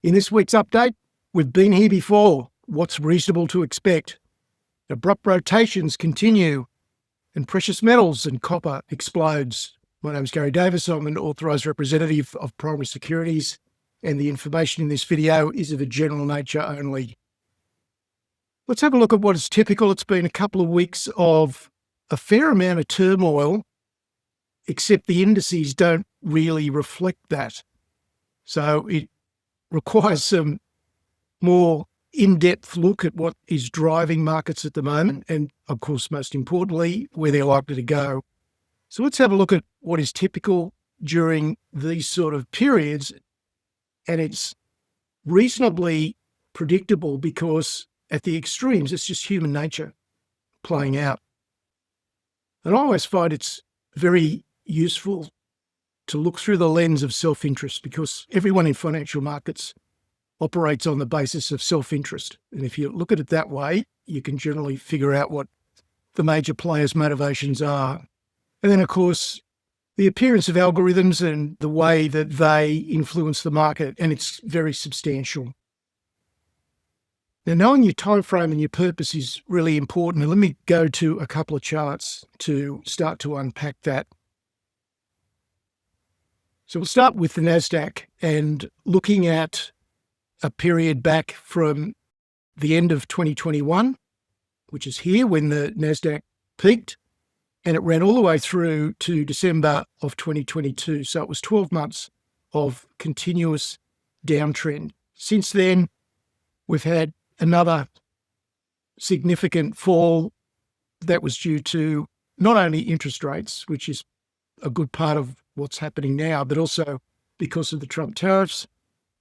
In this week's update, we've been here before. What's reasonable to expect? Abrupt rotations continue, and precious metals and copper explodes. My name is Gary Davis. I'm an authorised representative of Primary Securities, and the information in this video is of a general nature only. Let's have a look at what is typical. It's been a couple of weeks of a fair amount of turmoil, except the indices don't really reflect that. So it requires some more in-depth look at what is driving markets at the moment and, of course, most importantly, where they're likely to go. So let's have a look at what is typical during these sort of periods, and it's reasonably predictable because at the extremes, it's just human nature playing out. And I always find it's very useful to look through the lens of self-interest, because everyone in financial markets operates on the basis of self-interest. And if you look at it that way, you can generally figure out what the major players' motivations are. And then, of course, the appearance of algorithms and the way that they influence the market, and it's very substantial. Now, knowing your time frame and your purpose is really important. And let me go to a couple of charts to start to unpack that. So we'll start with the NASDAQ and looking at a period back from the end of 2021, which is here when the NASDAQ peaked, and it ran all the way through to December of 2022. So it was 12 months of continuous downtrend. Since then, we've had another significant fall that was due to not only interest rates, which is a good part of what's happening now, but also because of the Trump tariffs.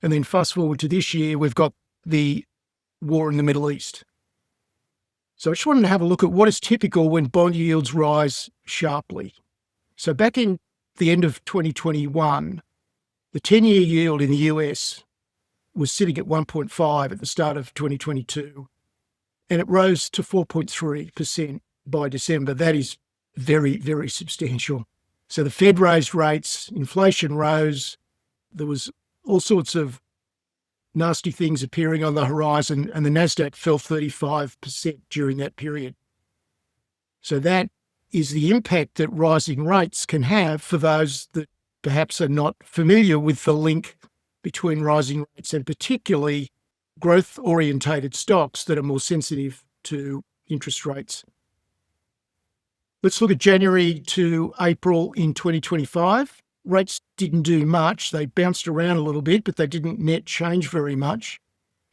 And then fast forward to this year, we've got the war in the Middle East. So I just wanted to have a look at what is typical when bond yields rise sharply. So back in the end of 2021, the 10-year yield in the US was sitting at 1.5 at the start of 2022, and it rose to 4.3% by December. That is very, very substantial. So the Fed raised rates, inflation rose, there was all sorts of nasty things appearing on the horizon, and the NASDAQ fell 35% during that period. So that is the impact that rising rates can have for those that perhaps are not familiar with the link between rising rates and particularly growth-orientated stocks that are more sensitive to interest rates. Let's look at January to April in 2025. Rates didn't do much. They bounced around a little bit, but they didn't net change very much.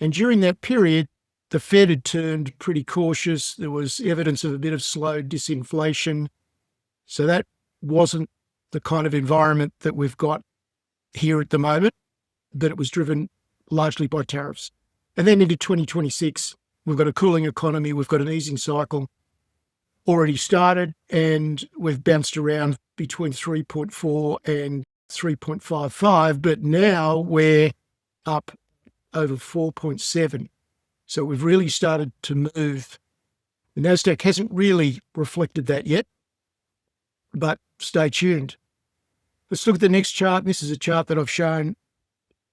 And during that period, the Fed had turned pretty cautious. There was evidence of a bit of slow disinflation. So that wasn't the kind of environment that we've got here at the moment, but it was driven largely by tariffs. And then into 2026, we've got a cooling economy. We've got an easing cycle already started, and we've bounced around between 3.4 and 3.55, but now we're up over 4.7. So we've really started to move. The NASDAQ hasn't really reflected that yet, but stay tuned. Let's look at the next chart. This is a chart that I've shown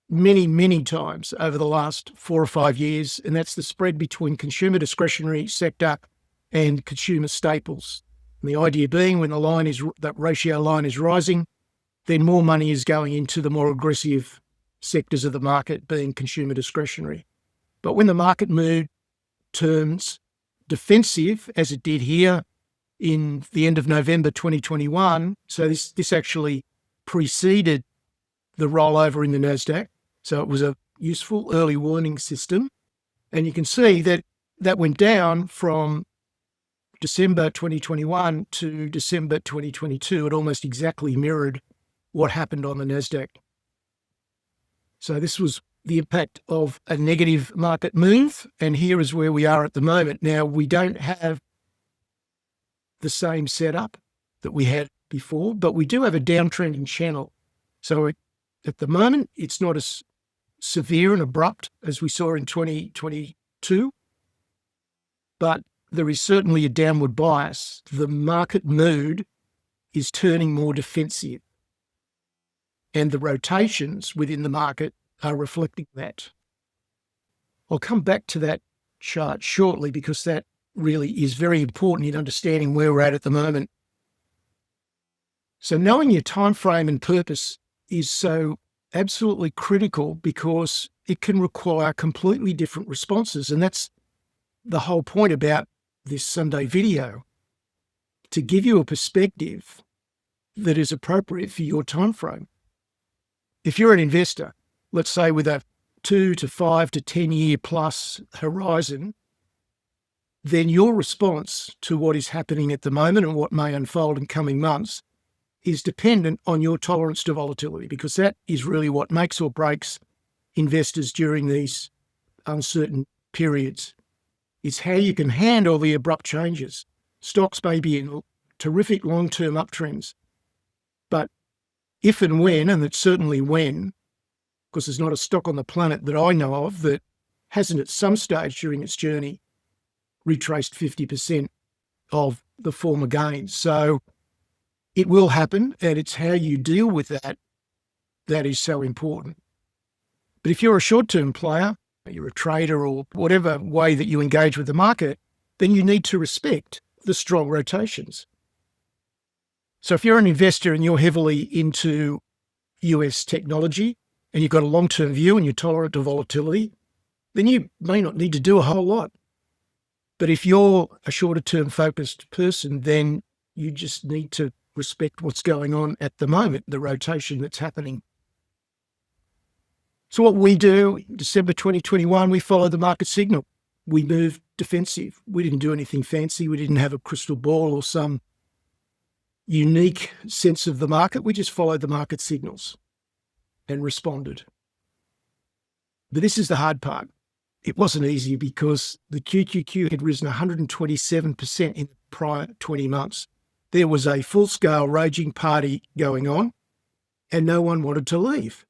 many, many times over the last 4 or 5 years, and that's the spread between consumer discretionary sector and consumer staples. And the idea being when that ratio line is rising, then more money is going into the more aggressive sectors of the market, being consumer discretionary. But when the market mood turns defensive, as it did here in the end of November 2021, so this actually preceded the rollover in the NASDAQ. So it was a useful early warning system. And you can see that that went down from December 2021 to December 2022. It almost exactly mirrored what happened on the NASDAQ. So this was the impact of a negative market move, and here is where we are at the moment. Now, we don't have the same setup that we had before, but we do have a downtrending channel. So at the moment, it's not as severe and abrupt as we saw in 2022, but there is certainly a downward bias. The market mood is turning more defensive, and the rotations within the market are reflecting that. I'll come back to that chart shortly because that really is very important in understanding where we're at the moment. So knowing your time frame and purpose is so absolutely critical because it can require completely different responses. And that's the whole point about this Sunday video, to give you a perspective that is appropriate for your time frame. If you're an investor, let's say with a 2 to 5 to 10 year plus horizon, then your response to what is happening at the moment and what may unfold in coming months is dependent on your tolerance to volatility, because that is really what makes or breaks investors during these uncertain periods. It's how you can handle the abrupt changes. Stocks may be in terrific long-term uptrends, but if and when, and it's certainly when, because there's not a stock on the planet that I know of that hasn't at some stage during its journey retraced 50% of the former gains. So it will happen, and it's how you deal with that that is so important. But if you're a short-term player, you're a trader or whatever way that you engage with the market, then you need to respect the strong rotations. So if you're an investor and you're heavily into US technology and you've got a long-term view and you're tolerant to volatility, then you may not need to do a whole lot. But if you're a shorter-term focused person, then you just need to respect what's going on at the moment, the rotation that's happening. So what we do in December 2021, we followed the market signal. We moved defensive. We didn't do anything fancy. We didn't have a crystal ball or some unique sense of the market. We just followed the market signals and responded. But this is the hard part. It wasn't easy because the QQQ had risen 127% in the prior 20 months. There was a full-scale raging party going on and no one wanted to leave.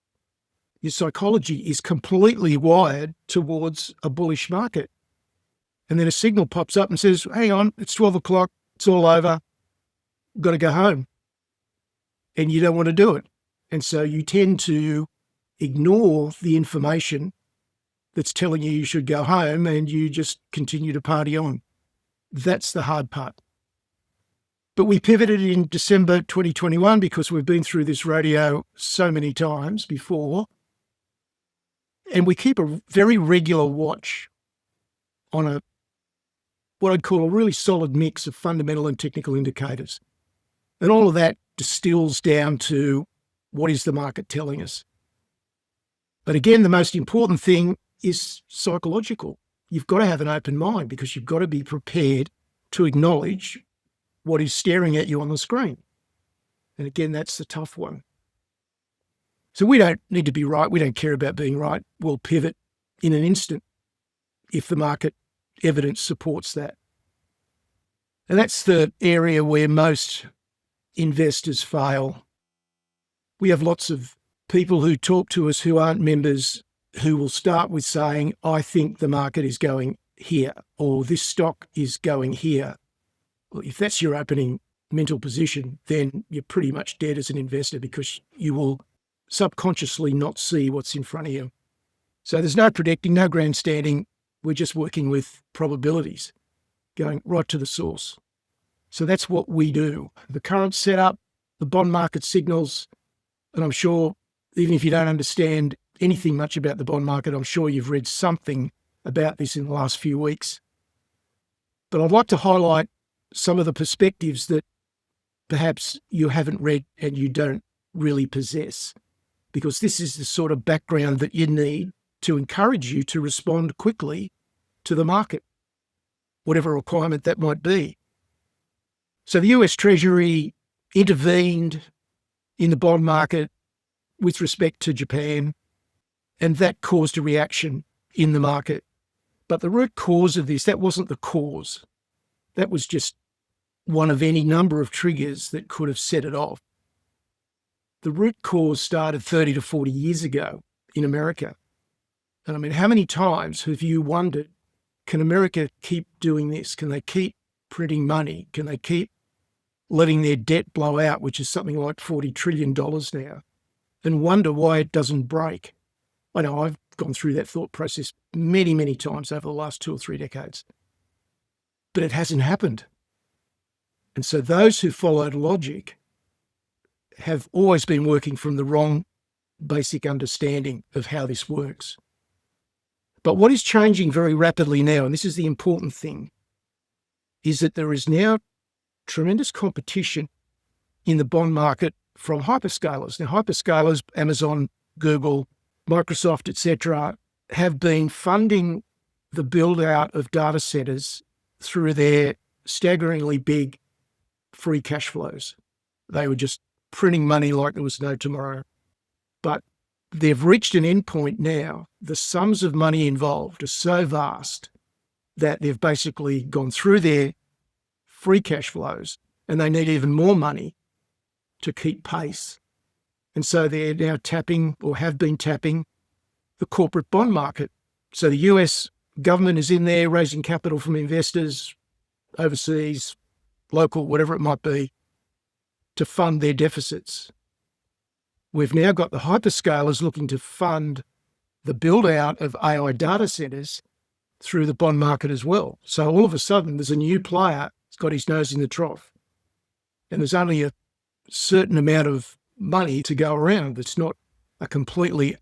Your psychology is completely wired towards a bullish market. And then a signal pops up and says, hang on, it's 12 o'clock, it's all over, I've got to go home. And you don't want to do it. And so you tend to ignore the information that's telling you you should go home and you just continue to party on. That's the hard part. But we pivoted in December 2021 because we've been through this rodeo so many times before. And we keep a very regular watch on what I'd call a really solid mix of fundamental and technical indicators. And all of that distills down to what is the market telling us. But again, the most important thing is psychological. You've got to have an open mind because you've got to be prepared to acknowledge what is staring at you on the screen. And again, that's the tough one. So we don't need to be right. We don't care about being right. We'll pivot in an instant if the market evidence supports that. And that's the area where most investors fail. We have lots of people who talk to us who aren't members who will start with saying, I think the market is going here, or this stock is going here. Well, if that's your opening mental position, then you're pretty much dead as an investor because you will subconsciously not see what's in front of you. So there's no predicting, no grandstanding. We're just working with probabilities, going right to the source. So that's what we do. The current setup, the bond market signals, and I'm sure even if you don't understand anything much about the bond market, I'm sure you've read something about this in the last few weeks. But I'd like to highlight some of the perspectives that perhaps you haven't read and you don't really possess, because this is the sort of background that you need to encourage you to respond quickly to the market, whatever requirement that might be. So the US Treasury intervened in the bond market with respect to Japan, and that caused a reaction in the market. But the root cause of this, that wasn't the cause. That was just one of any number of triggers that could have set it off. The root cause started 30 to 40 years ago in America. And I mean, how many times have you wondered, can America keep doing this? Can they keep printing money? Can they keep letting their debt blow out, which is something like $40 trillion now, and wonder why it doesn't break? I know I've gone through that thought process many, many times over the last 2 or 3 decades, but it hasn't happened. And so those who followed logic have always been working from the wrong basic understanding of how this works. But what is changing very rapidly now, and this is the important thing, is that there is now tremendous competition in the bond market from hyperscalers. Now, hyperscalers, Amazon, Google, Microsoft, etc., have been funding the build-out of data centers through their staggeringly big free cash flows. They were just printing money like there was no tomorrow. But they've reached an endpoint now. The sums of money involved are so vast that they've basically gone through their free cash flows and they need even more money to keep pace. And so they're now tapping, or have been tapping, the corporate bond market. So the US government is in there raising capital from investors, overseas, local, whatever it might be, to fund their deficits. We've now got the hyperscalers looking to fund the build-out of AI data centers through the bond market as well. So all of a sudden, there's a new player that's got his nose in the trough. And there's only a certain amount of money to go around. It's not a completely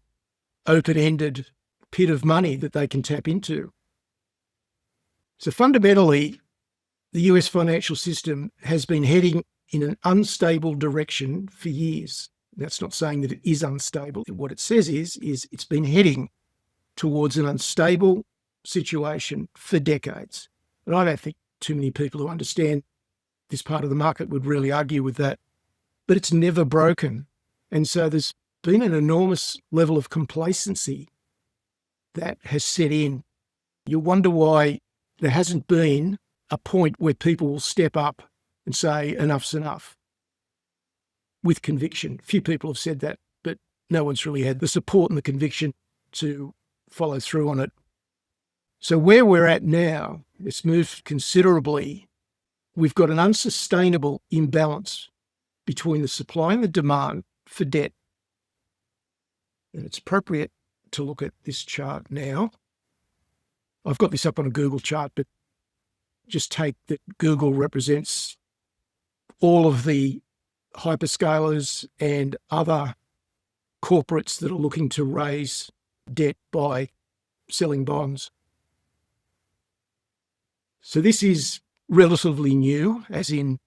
open-ended pit of money that they can tap into. So fundamentally, the US financial system has been heading in an unstable direction for years. That's not saying that it is unstable. What it says is it's been heading towards an unstable situation for decades. And I don't think too many people who understand this part of the market would really argue with that. But it's never broken. And so there's been an enormous level of complacency that has set in. You wonder why there hasn't been a point where people will step up and say, enough's enough, with conviction. Few people have said that, but no one's really had the support and the conviction to follow through on it. So where we're at now, it's moved considerably. We've got an unsustainable imbalance between the supply and the demand for debt. And it's appropriate to look at this chart now. I've got this up on a Google chart, but just take that Google represents all of the hyperscalers and other corporates that are looking to raise debt by selling bonds. So this is relatively new, as in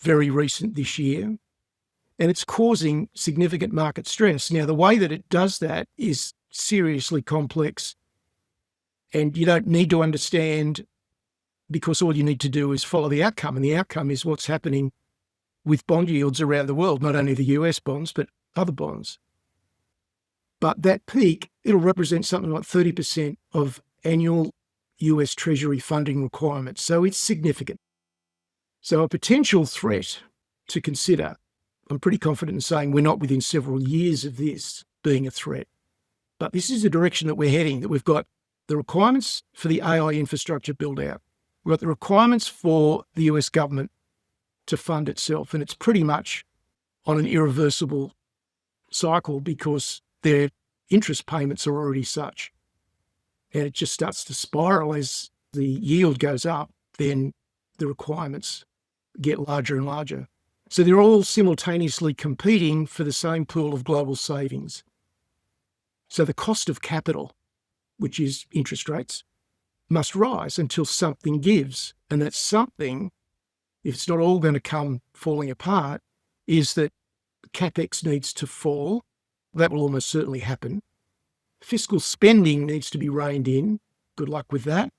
very recent this year, and it's causing significant market stress. Now, the way that it does that is seriously complex, and you don't need to understand, because all you need to do is follow the outcome, and the outcome is what's happening with bond yields around the world, not only the US bonds, but other bonds. But that peak, it'll represent something like 30% of annual US Treasury funding requirements. So it's significant. So a potential threat to consider, I'm pretty confident in saying we're not within several years of this being a threat. But this is the direction that we're heading, that we've got the requirements for the AI infrastructure build out. We've got the requirements for the US government to fund itself, and it's pretty much on an irreversible cycle because their interest payments are already such. And it just starts to spiral as the yield goes up, then the requirements get larger and larger. So they're all simultaneously competing for the same pool of global savings. So the cost of capital, which is interest rates, must rise until something gives. And that something, if it's not all going to come falling apart, is that CapEx needs to fall. That will almost certainly happen. Fiscal spending needs to be reined in. Good luck with that.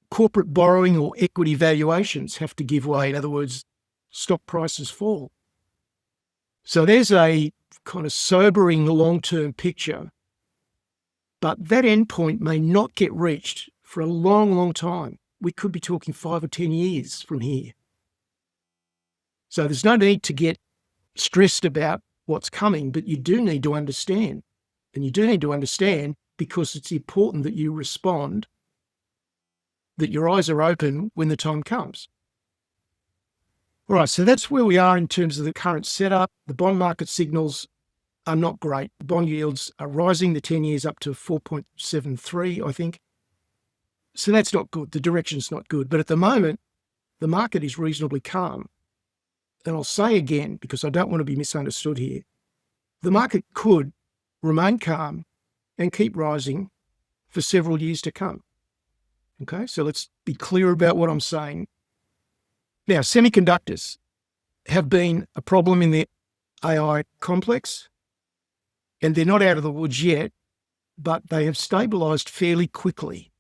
Corporate borrowing or equity valuations have to give way. In other words, stock prices fall. So there's a kind of sobering long-term picture, but that endpoint may not get reached for a long, long time. We could be talking 5 or 10 years from here. So there's no need to get stressed about what's coming, but you do need to understand. And you do need to understand because it's important that you respond, that your eyes are open when the time comes. All right, so that's where we are in terms of the current setup. The bond market signals are not great. Bond yields are rising, the 10 years up to 4.73, I think. So that's not good. The direction's not good. But at the moment, the market is reasonably calm. And I'll say again, because I don't want to be misunderstood here, the market could remain calm and keep rising for several years to come. Okay, so let's be clear about what I'm saying. Now, semiconductors have been a problem in the AI complex, and they're not out of the woods yet, but they have stabilised fairly quickly.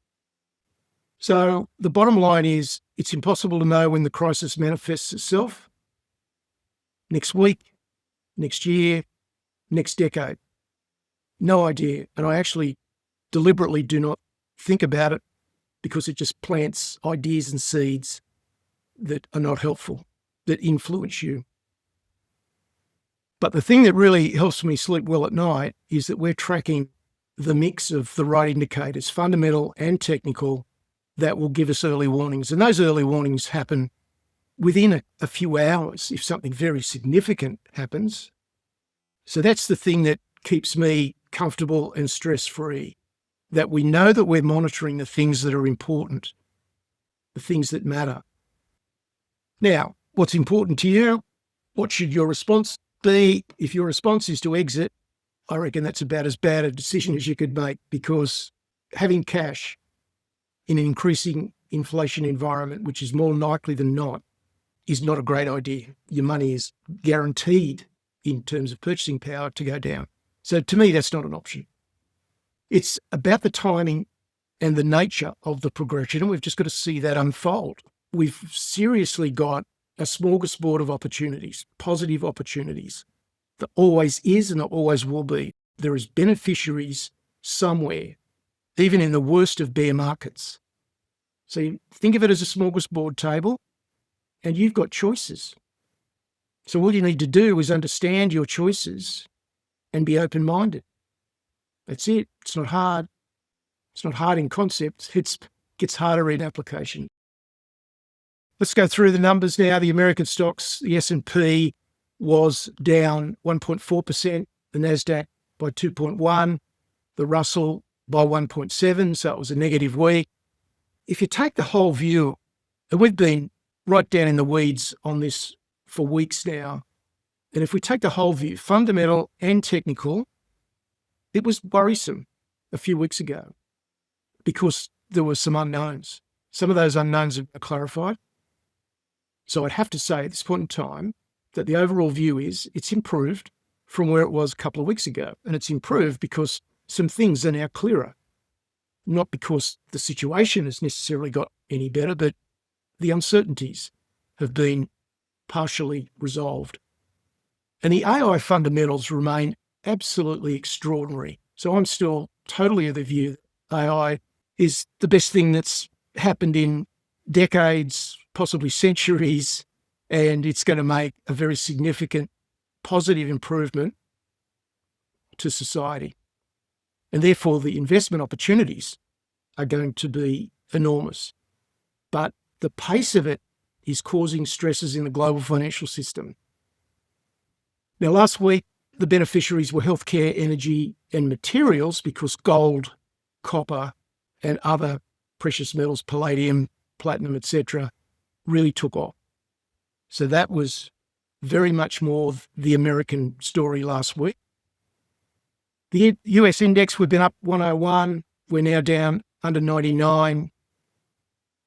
So the bottom line is it's impossible to know when the crisis manifests itself. Next week, next year, next decade. No idea. And I actually deliberately do not think about it because it just plants ideas and seeds that are not helpful, that influence you. But the thing that really helps me sleep well at night is that we're tracking the mix of the right indicators, fundamental and technical, that will give us early warnings. And those early warnings happen within a few hours if something very significant happens. So that's the thing that keeps me comfortable and stress-free, that we know that we're monitoring the things that are important, the things that matter. Now, what's important to you? What should your response be? If your response is to exit, I reckon that's about as bad a decision as you could make, because having cash in an increasing inflation environment, which is more likely than not, is not a great idea. Your money is guaranteed in terms of purchasing power to go down. So to me, that's not an option. It's about the timing and the nature of the progression, and we've just got to see that unfold. We've seriously got a smorgasbord of opportunities, positive opportunities. There always is and there always will be. There is beneficiaries somewhere, even in the worst of bear markets. So you think of it as a smorgasbord table, and you've got choices. So all you need to do is understand your choices and be open-minded. That's it. It's not hard. It's not hard in concept. It gets harder in application. Let's go through the numbers now. The American stocks, the S&P was down 1.4%, the NASDAQ by 2.1%, the Russell by 1.7%, so it was a negative week. If you take the whole view, and we've been right down in the weeds on this for weeks now, and if we take the whole view, fundamental and technical, it was worrisome a few weeks ago because there were some unknowns. Some of those unknowns are clarified. So I'd have to say at this point in time that the overall view is it's improved from where it was a couple of weeks ago. And it's improved because some things are now clearer, not because the situation has necessarily got any better, but the uncertainties have been partially resolved. And the AI fundamentals remain absolutely extraordinary. So I'm still totally of the view that AI is the best thing that's happened in decades, possibly centuries, and it's going to make a very significant positive improvement to society. And therefore, the investment opportunities are going to be enormous. But the pace of it is causing stresses in the global financial system. Now, last week, the beneficiaries were healthcare, energy, and materials because gold, copper, and other precious metals, palladium, platinum, etc., really took off. So that was very much more the American story last week. The US index, we've been up 101. We're now down under 99.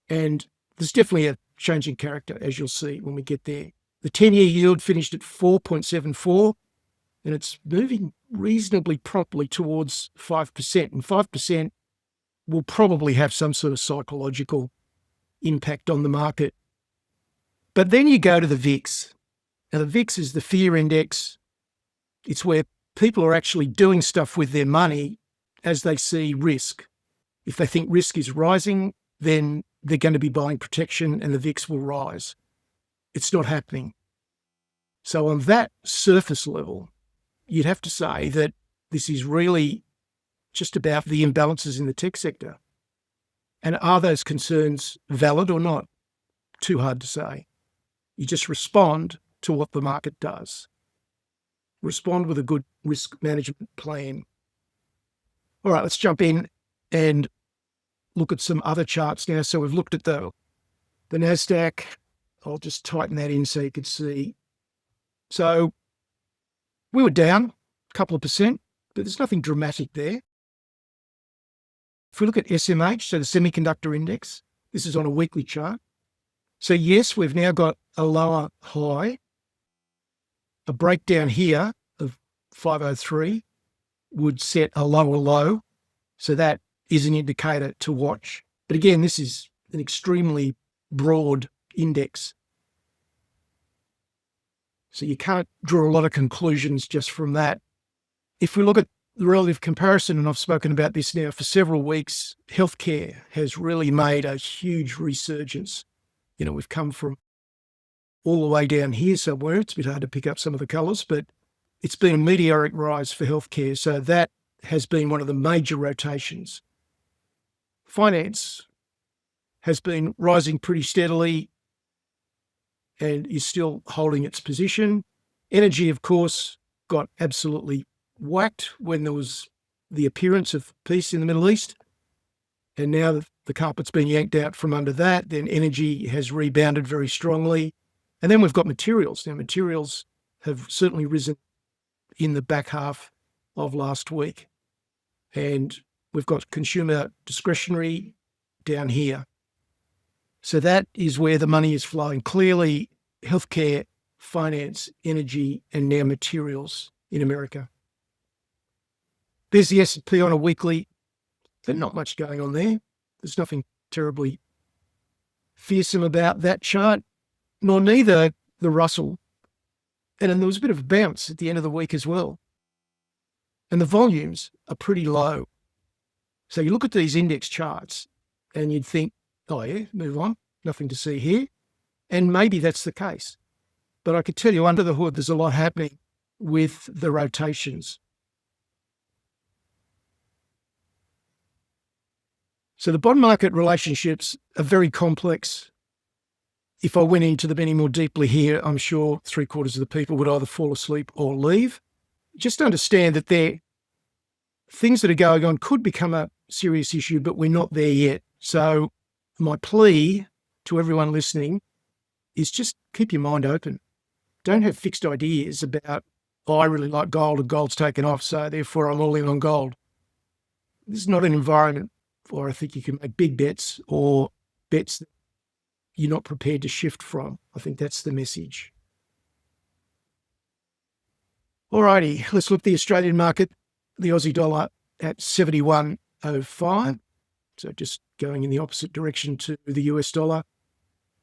And there's definitely a change in character, as you'll see when we get there. The 10-year yield finished at 4.74, and it's moving reasonably promptly towards 5%. And 5% will probably have some sort of psychological impact on the market. But then you go to the VIX. Now, the VIX is the fear index. It's where people are actually doing stuff with their money as they see risk. If they think risk is rising, then they're going to be buying protection and the VIX will rise. It's not happening. So on that surface level, you'd have to say that this is really just about the imbalances in the tech sector. And are those concerns valid or not? Too hard to say. You just respond to what the market does. respond with a good risk management plan. All right, let's jump in and look at some other charts now. So we've looked at the NASDAQ. I'll just tighten that in so you can see. So we were down a couple of percent, but there's nothing dramatic there. If we look at SMH, so the semiconductor index, this is on a weekly chart. So yes, we've now got a lower high, a breakdown here of 503 would set a lower low. So that is an indicator to watch. But again, this is an extremely broad index. So you can't draw a lot of conclusions just from that. If we look at the relative comparison, and I've spoken about this now for several weeks, healthcare has really made a huge resurgence. We've come from all the way down here somewhere. It's a bit hard to pick up some of the colours, but it's been a meteoric rise for healthcare. So that has been one of the major rotations. Finance has been rising pretty steadily and is still holding its position. Energy, of course, got absolutely whacked when there was the appearance of peace in the Middle East. And now the carpet's been yanked out from under that. Then energy has rebounded very strongly. And then we've got materials. Now, materials have certainly risen in the back half of last week. And we've got consumer discretionary down here. So that is where the money is flowing. Clearly, healthcare, finance, energy, and now materials in America. There's the S&P on a weekly. There's not much going on there. There's nothing terribly fearsome about that chart, nor neither the Russell. And then there was a bit of a bounce at the end of the week as well. And the volumes are pretty low. So you look at these index charts and you'd think, oh yeah, move on, nothing to see here. And maybe that's the case. But I could tell you under the hood, there's a lot happening with the rotations. So the bond market relationships are very complex. If I went into them any more deeply here, I'm sure 3/4 of the people would either fall asleep or leave. Just understand that things that are going on could become a serious issue, but we're not there yet. So my plea to everyone listening is just keep your mind open. Don't have fixed ideas about, I really like gold and gold's taken off, so therefore I'm all in on gold. This is not an environment where I think you can make big bets or bets that you're not prepared to shift from. I think that's the message. Alrighty, let's look at the Australian market. The Aussie dollar at 71.05. So just going in the opposite direction to the US dollar.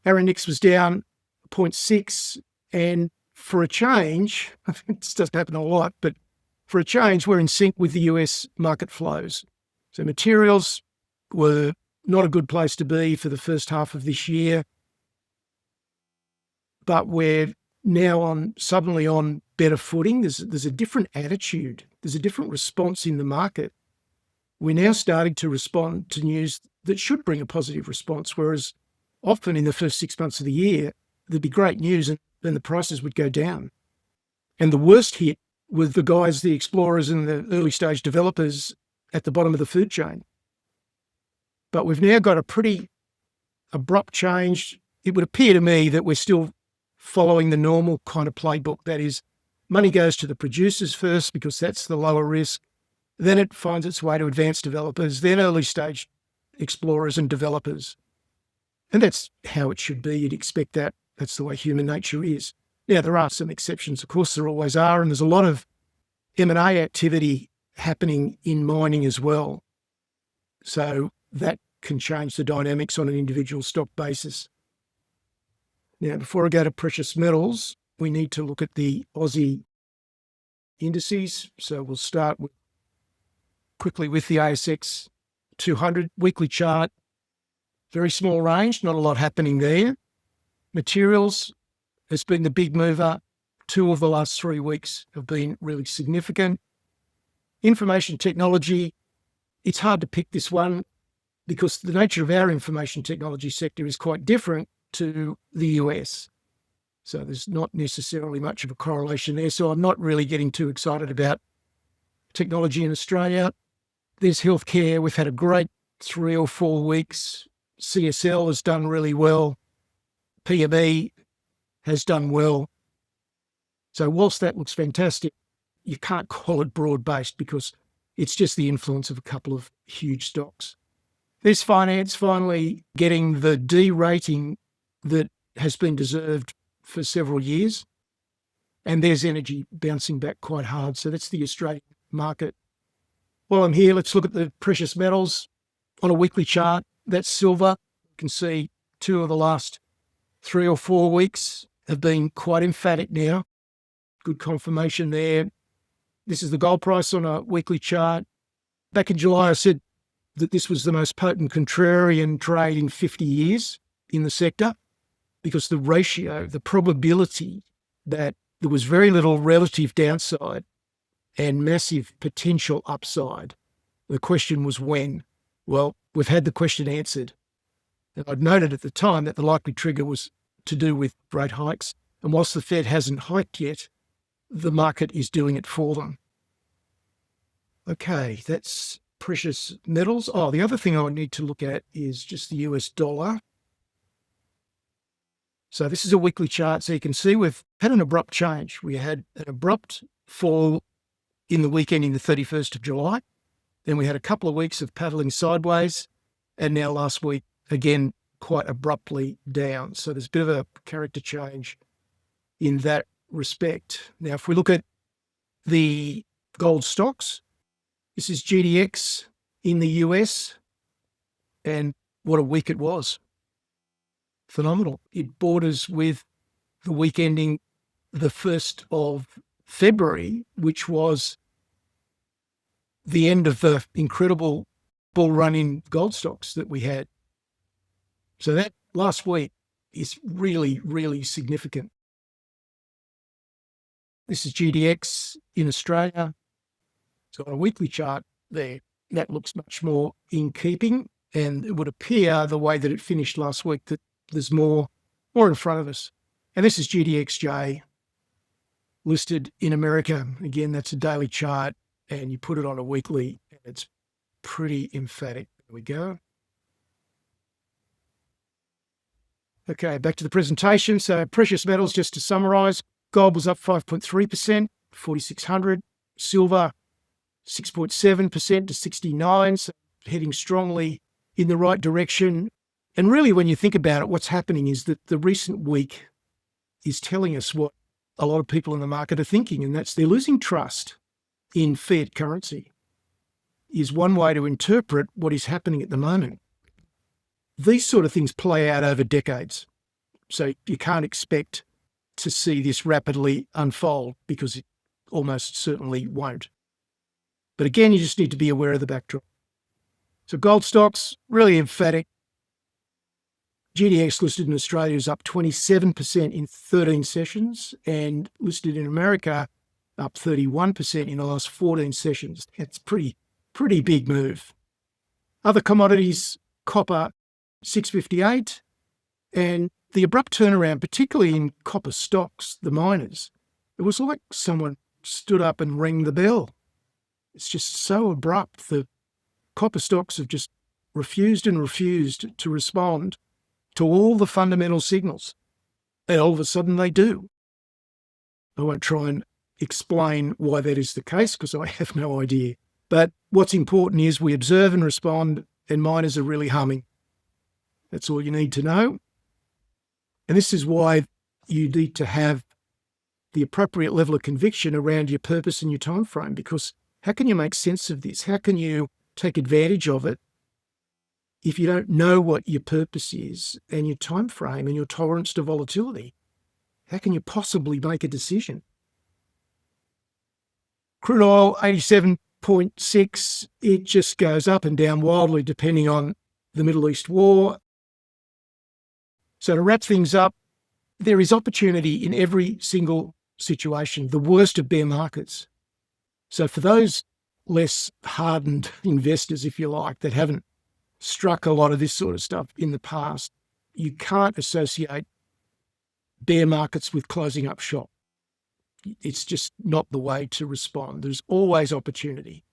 Our index was down 0.6. And for a change, this doesn't happen a lot, but for a change, we're in sync with the US market flows. So materials were not a good place to be for the first half of this year, but we're now suddenly on better footing. There's a different attitude. There's a different response in the market. We're now starting to respond to news that should bring a positive response, whereas often in the first 6 months of the year, there'd be great news and then the prices would go down. And the worst hit with the guys, the explorers and the early stage developers at the bottom of the food chain. But we've now got a pretty abrupt change. It would appear to me that we're still following the normal kind of playbook. That is, money goes to the producers first because that's the lower risk. Then it finds its way to advanced developers, then early stage explorers and developers. And that's how it should be. You'd expect that. That's the way human nature is. Now, there are some exceptions. Of course, there always are. And there's a lot of M&A activity happening in mining as well. So that can change the dynamics on an individual stock basis. Now, before I go to precious metals, we need to look at the Aussie indices. So we'll start quickly with the ASX 200 weekly chart. Very small range, not a lot happening there. Materials has been the big mover. 2 of the last 3 weeks have been really significant. Information technology, it's hard to pick this one because the nature of our information technology sector is quite different to the US. So there's not necessarily much of a correlation there. So I'm not really getting too excited about technology in Australia. There's healthcare. We've had a great 3 or 4 weeks. CSL has done really well. PME has done well. So whilst that looks fantastic, you can't call it broad-based because it's just the influence of a couple of huge stocks. There's finance finally getting the D rating that has been deserved for several years. And there's energy bouncing back quite hard. So that's the Australian market. While I'm here, let's look at the precious metals on a weekly chart. That's silver. You can see 2 of the last 3 or 4 weeks have been quite emphatic now. Good confirmation there. This is the gold price on a weekly chart. Back in July, I said that this was the most potent contrarian trade in 50 years in the sector because the ratio, the probability that there was very little relative downside and massive potential upside. The question was when. Well, we've had the question answered. And I'd noted at the time that the likely trigger was to do with rate hikes. And whilst the Fed hasn't hiked yet, the market is doing it for them. Okay, that's precious metals. Oh, the other thing I need to look at is just the US dollar. So this is a weekly chart. So you can see we've had an abrupt change. We had an abrupt fall in the weekend in the 31st of July. Then we had a couple of weeks of paddling sideways. And now last week, again, quite abruptly down. So there's a bit of a character change in that respect. Now, if we look at the gold stocks, this is GDX in the US, and what a week it was. Phenomenal. It borders with the week ending the 1st of February, which was the end of the incredible bull run in gold stocks that we had. So that last week is really, really significant. This is GDX in Australia. So on a weekly chart there, that looks much more in keeping, and it would appear the way that it finished last week that there's more in front of us. And this is GDXJ listed in America. Again, that's a daily chart, and you put it on a weekly, and it's pretty emphatic. There we go. Okay, back to the presentation. So precious metals, just to summarize, gold was up 5.3%, 4,600. Silver, 6.7% to 69, so heading strongly in the right direction. And really, when you think about it, what's happening is that the recent week is telling us what a lot of people in the market are thinking, and that's they're losing trust in fiat currency is one way to interpret what is happening at the moment. These sort of things play out over decades, so you can't expect to see this rapidly unfold because it almost certainly won't. But again, you just need to be aware of the backdrop. So gold stocks, really emphatic. GDX listed in Australia is up 27% in 13 sessions, and listed in America up 31% in the last 14 sessions. That's pretty big move. Other commodities, copper, 658, and the abrupt turnaround, particularly in copper stocks, the miners, it was like someone stood up and rang the bell. It's just so abrupt. The copper stocks have just refused to respond to all the fundamental signals. And all of a sudden they do. I won't try and explain why that is the case because I have no idea. But what's important is we observe and respond, and miners are really humming. That's all you need to know. And this is why you need to have the appropriate level of conviction around your purpose and your time frame, because how can you make sense of this? How can you take advantage of it if you don't know what your purpose is and your time frame and your tolerance to volatility? How can you possibly make a decision? Crude oil, 87.6, it just goes up and down wildly depending on the Middle East war. So to wrap things up, there is opportunity in every single situation, the worst of bear markets. So for those less hardened investors, if you like, that haven't struck a lot of this sort of stuff in the past, you can't associate bear markets with closing up shop. It's just not the way to respond. There's always opportunity.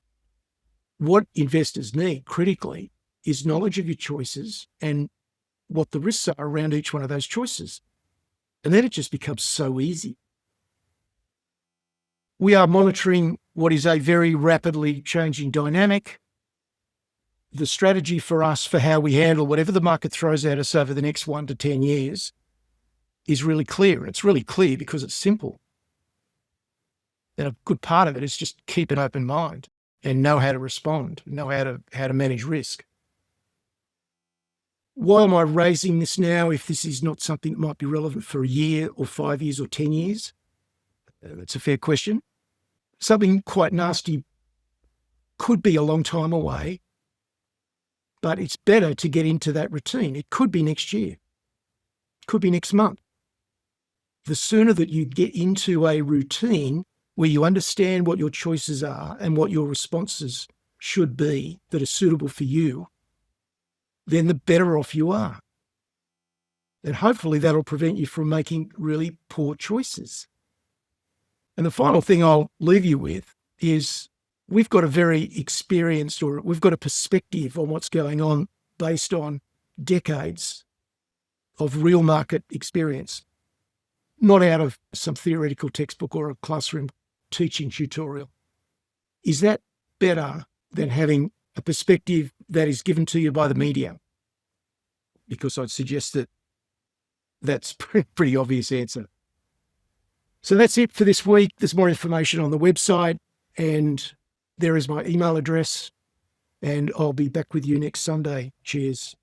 What investors need critically is knowledge of your choices and what the risks are around each one of those choices. And then it just becomes so easy. We are monitoring what is a very rapidly changing dynamic. The strategy for us for how we handle whatever the market throws at us over the next 1 to 10 years is really clear. And it's really clear because it's simple. And a good part of it is just keep an open mind and know how to respond, know how to manage risk. Why am I raising this now if this is not something that might be relevant for a year or 5 years or 10 years? That's a fair question. Something quite nasty could be a long time away, but it's better to get into that routine. It could be next year. It could be next month. The sooner that you get into a routine where you understand what your choices are and what your responses should be that are suitable for you, then the better off you are. And hopefully that'll prevent you from making really poor choices. And the final thing I'll leave you with is we've got a very experienced, or we've got a perspective on what's going on based on decades of real market experience, not out of some theoretical textbook or a classroom teaching tutorial. Is that better than having a perspective that is given to you by the media? Because I'd suggest that that's a pretty obvious answer. So that's it for this week. There's more information on the website, and there is my email address, and I'll be back with you next Sunday. Cheers.